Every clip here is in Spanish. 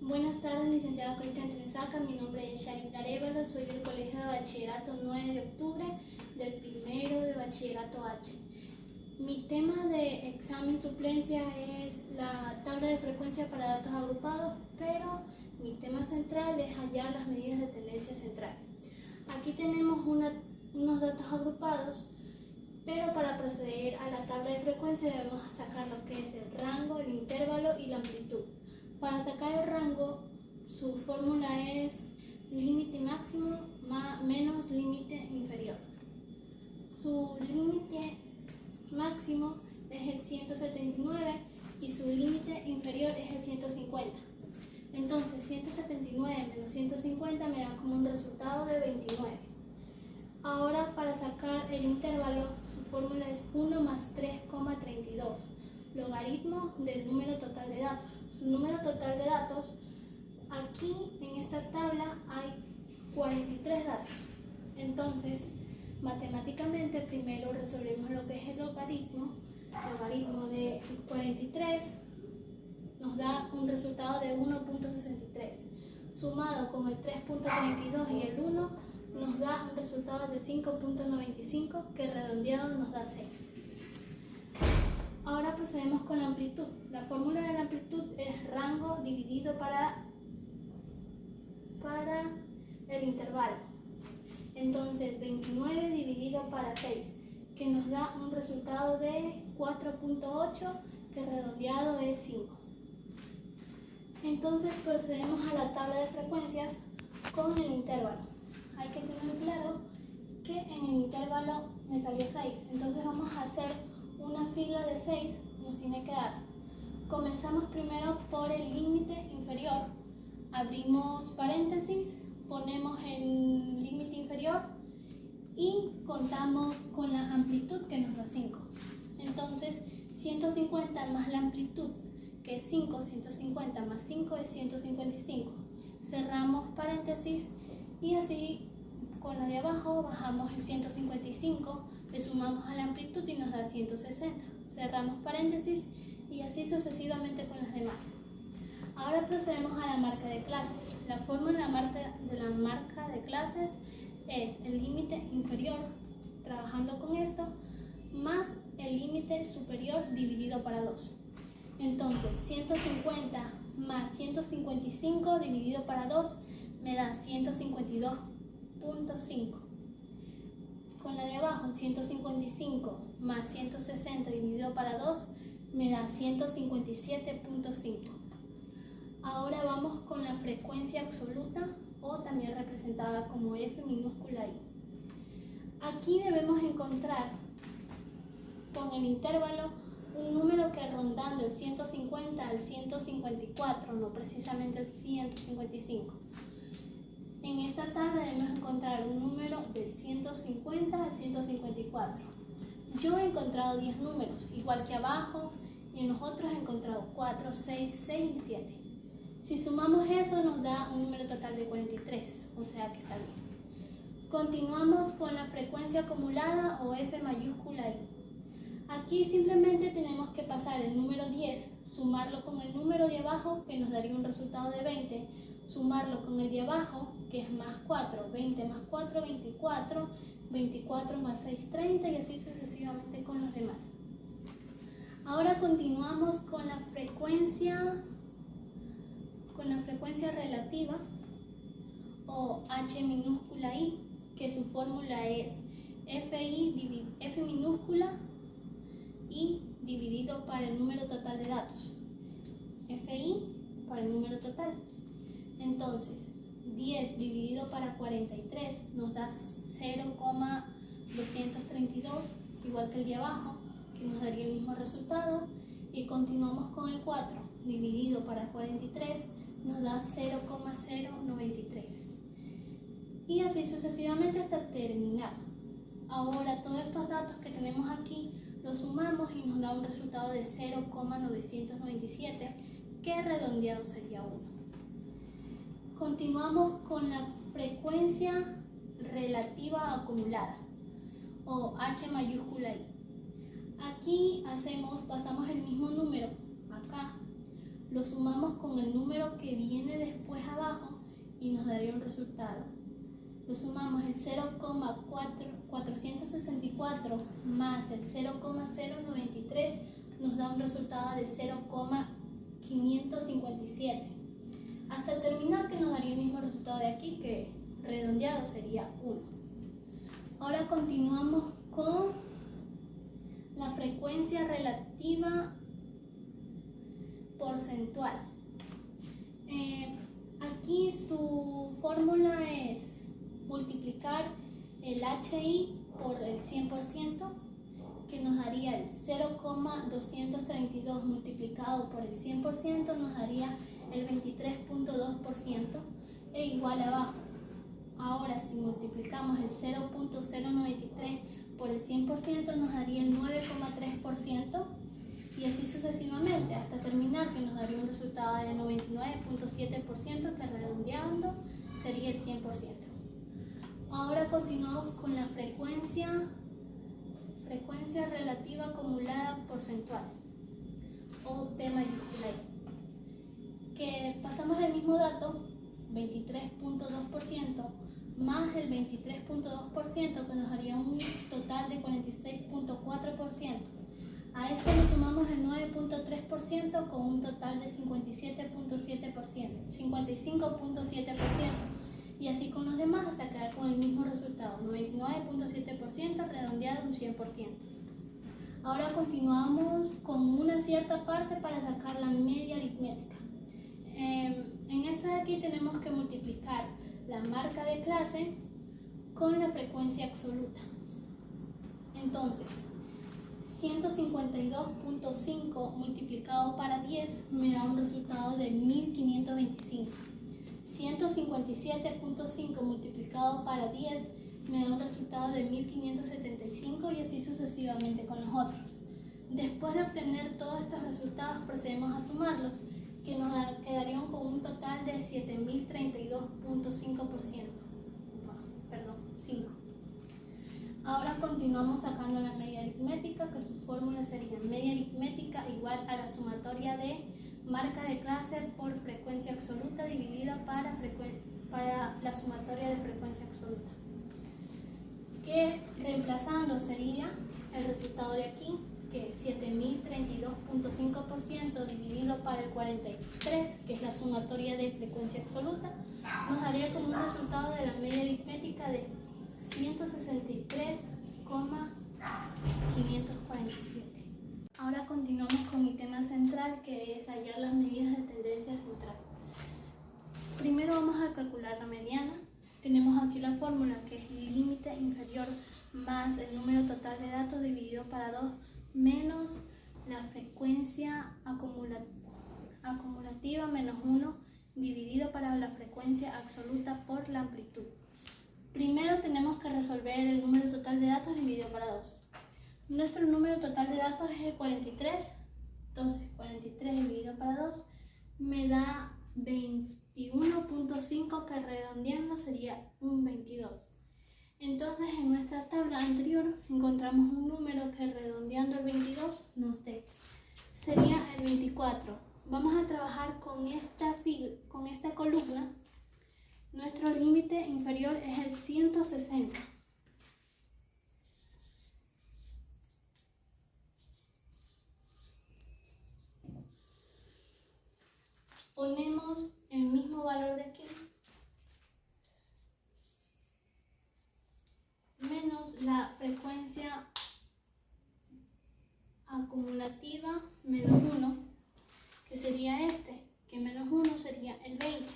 Buenas tardes, licenciado Cristian Tresaca. Mi nombre es Sharik Arevalo, soy del Colegio de Bachillerato 9 de octubre del primero de Bachillerato H. Mi tema de examen suplencia es la tabla de frecuencia para datos agrupados, pero mi tema central es hallar las medidas de tendencia central. Aquí tenemos unos datos agrupados, pero para proceder a la tabla de frecuencia debemos sacar lo que es el rango, el intervalo y la amplitud. Para sacar el rango, su fórmula es límite máximo menos límite inferior. Su límite máximo es el 179 y su límite inferior es el 150. Entonces 179 menos 150 me da como un resultado de 29. Ahora, para sacar el intervalo, su fórmula es 1 más 3,32, logaritmo del número total de datos. Su número total de datos, aquí en esta tabla hay 43 datos. Entonces, matemáticamente primero resolvemos lo que es el logaritmo. El logaritmo de 43 nos da un resultado de 1.63. Sumado con el 3.32 y el 1, nos da un resultado de 5.95, que redondeado nos da 6. Ahora procedemos con la amplitud. La fórmula de la amplitud es rango dividido para el intervalo. Entonces 29 dividido para 6, que nos da un resultado de 4.8, que redondeado es 5. Entonces procedemos a la tabla de frecuencias con el intervalo. Hay que tener claro que en el intervalo me salió 6, entonces vamos a hacer una fila de 6, nos tiene que dar. Comenzamos primero por el límite inferior, abrimos paréntesis, ponemos el límite inferior y contamos con la amplitud, que nos da 5. Entonces 150 más la amplitud, que es 5, 150 más 5 es 155. Cerramos paréntesis y así con la de abajo bajamos el 155, le sumamos a la amplitud y nos da 160. Cerramos paréntesis y así sucesivamente con las demás. Ahora procedemos a la marca de clases. La fórmula de la marca de clases es el límite inferior, trabajando con esto, más el límite superior dividido para 2. Entonces 150 más 155 dividido para 2 me da 152.5. Con la de abajo, 155 más 160 dividido para 2 me da 157.5. Ahora vamos con la frecuencia absoluta, o también representada como F minúscula I. Aquí debemos encontrar con el intervalo un número que, rondando el 150 al 154, no precisamente el 155. En esta tabla debemos encontrar un número del 150 al 154. Yo he encontrado 10 números, igual que abajo, y en los otros he encontrado 4, 6, 6 y 7. Si sumamos eso nos da un número total de 43, o sea que está bien. Continuamos con la frecuencia acumulada, o F mayúscula I. Aquí simplemente tenemos que pasar el número 10, sumarlo con el número de abajo, que nos daría un resultado de 20, sumarlo con el de abajo, que es más 4, 20 más 4, 24, 24 más 6, 30, y así sucesivamente con los demás. Ahora continuamos con la frecuencia relativa, o H minúscula I, que su fórmula es F minúscula I dividido para el número total de datos. Fi para el número total. Entonces 10 dividido para 43 nos da 0,232, igual que el de abajo, que nos daría el mismo resultado. Y continuamos con el 4 dividido para 43, nos da 0,093. Y así sucesivamente hasta terminar. Ahora todos estos datos que tenemos aquí los sumamos y nos da un resultado de 0,997, que redondeado sería 1. Continuamos con la frecuencia relativa acumulada, o H mayúscula I. Aquí pasamos el mismo número acá, lo sumamos con el número que viene y nos daría un resultado. Lo sumamos el 0,464 más el 0,093 nos da un resultado de 0,557. Hasta terminar, que nos daría el mismo resultado de aquí, que redondeado sería 1. Ahora continuamos con la frecuencia relativa porcentual. Aquí su fórmula es multiplicar el HI por el 100%, que nos daría el 0,232 multiplicado por el 100% nos daría el 23.2% e igual abajo. Ahora si multiplicamos el 0.093 por el 100% nos daría el 9,3% y así sucesivamente hasta terminar, que nos daría un resultado de 99.7%, que redondeando sería el 100%. Ahora continuamos con la frecuencia relativa acumulada porcentual, o P mayúscula I, que pasamos el mismo dato, 23.2%, más el 23.2%, que nos daría un total de 46.4%. A esto le sumamos el 9.3% con un total de 55.7%, y así con los demás hasta quedar con el mismo resultado, 99.7% redondeado un 100%. Ahora continuamos con una cierta parte para sacar la media aritmética. En esta de aquí tenemos que multiplicar la marca de clase con la frecuencia absoluta. Entonces, 152.5 multiplicado para 10 me da un resultado de 1525. 157.5 multiplicado para 10 me da un resultado de 1575 y así sucesivamente con los otros. Después de obtener todos estos resultados procedemos a sumarlos, que nos quedarían con un total de 7032.5%. Perdón, 5. Ahora continuamos sacando la media aritmética, que su fórmula sería media aritmética igual a la sumatoria de marca de clase por frecuencia absoluta dividida para la sumatoria de frecuencia absoluta, que reemplazando sería el resultado de aquí, que 7032.5% dividido para el 43, que es la sumatoria de frecuencia absoluta, nos daría como un resultado de la media aritmética de 163,547. Ahora continuamos con mi tema central, que es hallar las medidas de tendencia central. Primero vamos a calcular la mediana. Tenemos aquí la fórmula, que es el límite inferior más el número total de datos dividido para 2 menos la frecuencia acumulativa menos 1 dividido para la frecuencia absoluta por la amplitud. Primero tenemos que resolver el número total de datos dividido para 2. Nuestro número total de datos es el 43, entonces 43 dividido para 2 me da 21.5, que redondeando sería un 22. Entonces en nuestra tabla anterior encontramos un número que redondeando el 22 nos dé. Sería el 24. Vamos a trabajar con esta columna. Nuestro límite inferior es el 160. Ponemos el mismo valor de aquí, menos la frecuencia acumulativa menos 1, que sería que menos 1 sería el 20.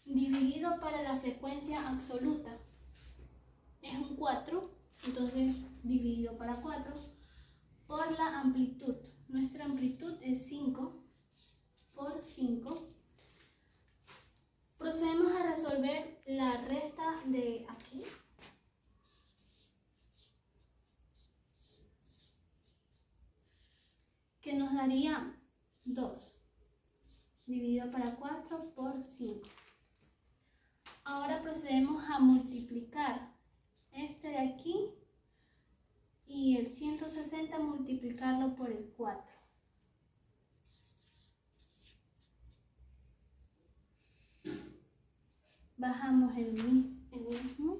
Dividido para la frecuencia absoluta es un 4, entonces dividido para 4 por la amplitud. Nuestra amplitud es 5 por 5. Procedemos a resolver la resta de aquí. Que nos daría 2 dividido para 4 por 5. Ahora procedemos a multiplicar este de aquí y el 160 multiplicarlo por el 4. bajamos el mismo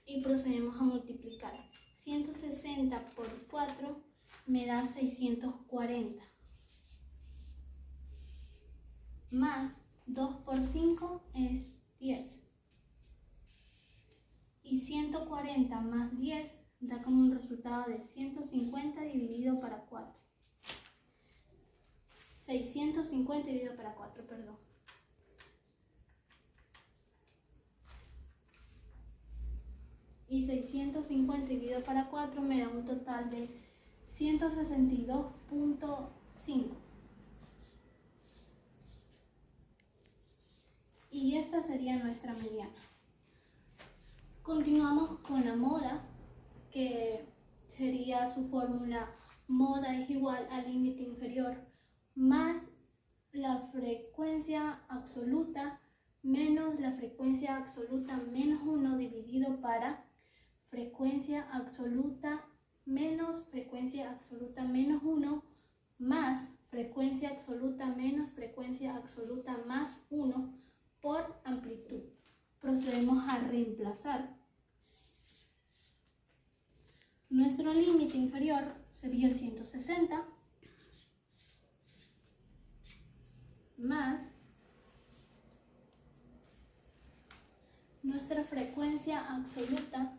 y procedemos a multiplicar. 160 por 4 me da 640. Más 2 por 5 es 10. Y 140 más 10 da como un resultado de 150 dividido para 4. 650 dividido para 4, perdón. Y 650 dividido para 4 me da un total de 162.5. Y esta sería nuestra mediana. Continuamos con la moda, que sería su fórmula: moda es igual al límite inferior más la frecuencia absoluta menos la frecuencia absoluta menos 1 dividido para frecuencia absoluta menos frecuencia absoluta menos 1 más frecuencia absoluta menos frecuencia absoluta más 1 por amplitud. Procedemos a reemplazar. Nuestro límite inferior sería el 160 más nuestra frecuencia absoluta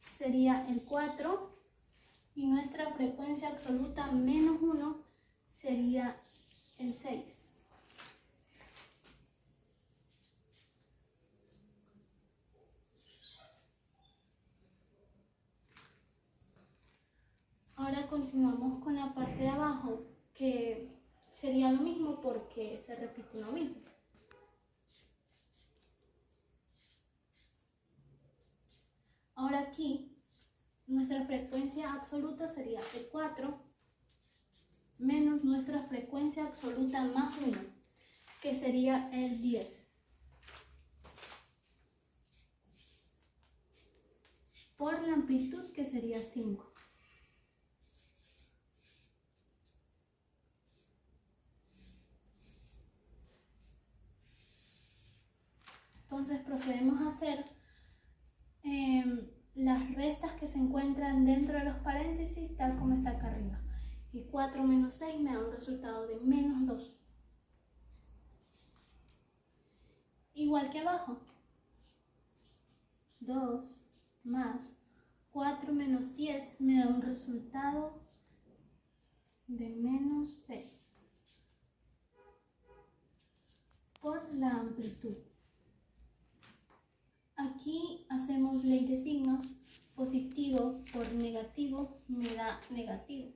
sería el 4 y nuestra frecuencia absoluta menos 1 sería el 6. Ahora continuamos con la parte de abajo, que sería lo mismo porque se repite lo mismo. Ahora aquí, nuestra frecuencia absoluta sería el 4 menos nuestra frecuencia absoluta más 1, que sería el 10. Por la amplitud, que sería 5. Entonces procedemos a hacer las restas que se encuentran dentro de los paréntesis, tal como está acá arriba. Y 4 menos 6 me da un resultado de menos 2. Igual que abajo. 2 más 4 menos 10 me da un resultado de menos 6. Por la amplitud. Aquí hacemos ley de signos. Positivo por negativo me da negativo.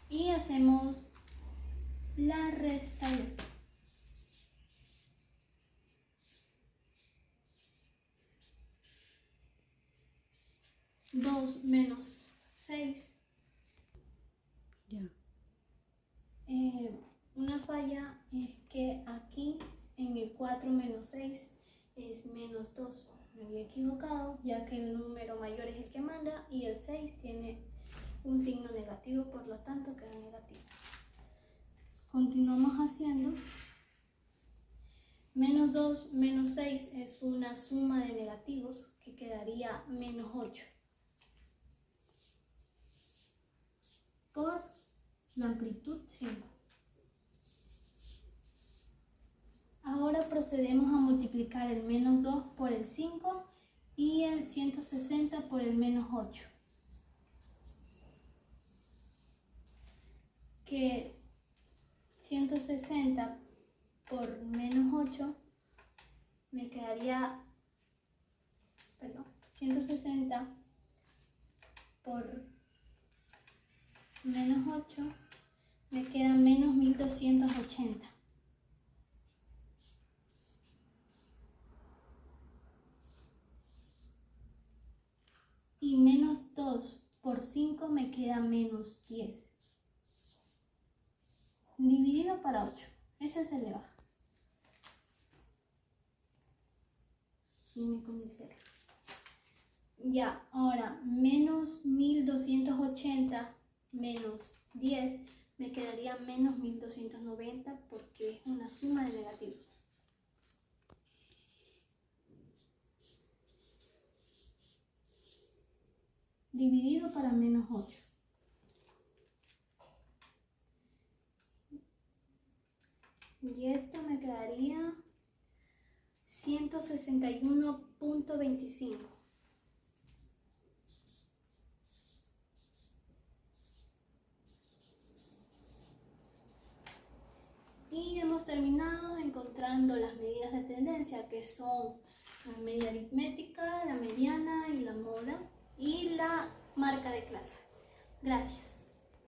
Y hacemos la resta de 2 menos 6. Una falla es que aquí en el 4 menos 6 es menos 2. Me había equivocado, ya que el número mayor es el que manda y el 6 tiene un signo negativo, por lo tanto queda negativo. Continuamos haciendo. Menos 2 menos 6 es una suma de negativos, que quedaría menos 8. Por la amplitud 5. Ahora procedemos a multiplicar el menos 2 por el 5 y el 160 por el menos 8. Que 160 por menos 8 me quedaría, 160 por menos 8 me queda menos 1280. Y menos 2 por 5 me queda menos 10. Dividido para 8. Ese se le baja. N con mi cero. Ya, ahora menos 1280 menos 10 me quedaría menos 1290 porque es una suma de negativos. Dividido para menos 8. Y esto me quedaría 161.25. Y hemos terminado encontrando las medidas de tendencia, que son la media aritmética, la mediana y la moda, y la marca de clases. Gracias.